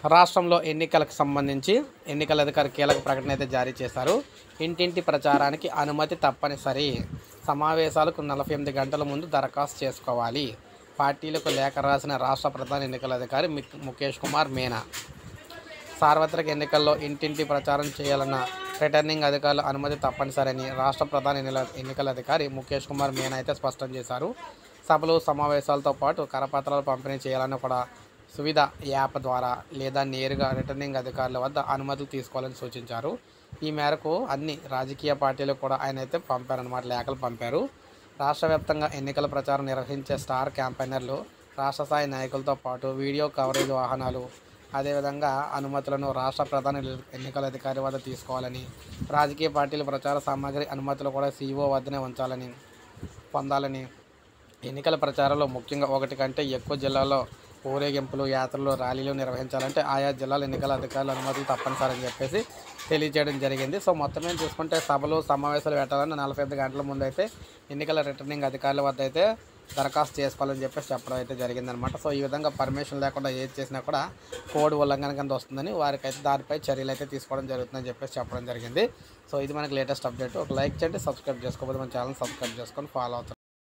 రాష్ట్రంలో ఎన్నికలకు సంబంధించి ఎన్నికల అధికారి కీలక ప్రకటన అయితే జారీ చేశారు. ఇంటింటి ప్రచారానికి అనుమతి తప్పనిసరి. సమావేశాలకు 48 గంటల ముందు దరఖాస్తు చేసుకోవాలి. పార్టీలకు లేఖ రాసిన రాష్ట్ర ప్రధాన ఎన్నికల అధికారి ముఖేష్ కుమార్ మీనా. సార్వత్రిక ఎన్నికల్లో ఇంటింటి ప్రచారం చేయాలన్న రిటర్నింగ్ అధికారుల అనుమతి తప్పనిసరని రాష్ట్ర ప్రధాన ఎన్నికల అధికారి ముఖేష్ కుమార్ మీనా అయితే స్పష్టం చేశారు. సభలు, సమావేశాలతో పాటు కరపత్రాలు పంపిణీ చేయాలని కూడా సువిధ యాప్ ద్వారా లేదా నేరుగా రిటర్నింగ్ అధికారుల వద్ద అనుమతులు తీసుకోవాలని సూచించారు. ఈ మేరకు అన్ని రాజకీయ పార్టీలకు కూడా ఆయన అయితే పంపారన్నమాట, లేఖలు పంపారు. రాష్ట్ర వ్యాప్తంగా ఎన్నికల ప్రచారం నిర్వహించే స్టార్ క్యాంపెయినర్లు, రాష్ట్ర స్థాయి నాయకులతో పాటు వీడియో కవరేజ్ వాహనాలు, అదేవిధంగా అనుమతులను రాష్ట్ర ప్రధాన ఎన్నికల అధికారి వద్ద తీసుకోవాలని, రాజకీయ పార్టీల ప్రచార సామాగ్రి అనుమతులు కూడా సీఈఓ వద్దనే పొందాలని, ఎన్నికల ప్రచారంలో ముఖ్యంగా 1 కంటే ఎక్కువ జిల్లాల్లో ఊరేగింపులు, యాత్రలు, ర్యాలీలు నిర్వహించాలంటే ఆయా జిల్లాల ఎన్నికల అధికారుల అనుమతులు తప్పనిసరి అని చెప్పేసి తెలియజేయడం జరిగింది. సో మొత్తం మీద చూసుకుంటే సభలు, సమావేశాలు పెట్టాలని 48 గంటల ముందు అయితే ఎన్నికల రిటర్నింగ్ అధికారుల వద్ద అయితే దరఖాస్తు చేసుకోవాలని చెప్పేసి చెప్పడం అయితే జరిగిందనమాట. సో ఈ విధంగా పర్మిషన్ లేకుండా ఏది చేసినా కూడా కోడ్ ఉల్లంఘన కింద వస్తుందని వారికైతే దానిపై చర్యలు అయితే తీసుకోవడం జరుగుతుందని చెప్పేసి చెప్పడం జరిగింది. సో ఇది మనకి లేటెస్ట్ అప్డేట్. ఒక లైక్ చేయండి, సబ్స్క్రైబ్ చేసుకోకపోతే మన ఛానల్ సబ్స్క్రైబ్ చేసుకొని ఫాలో అవుతారు.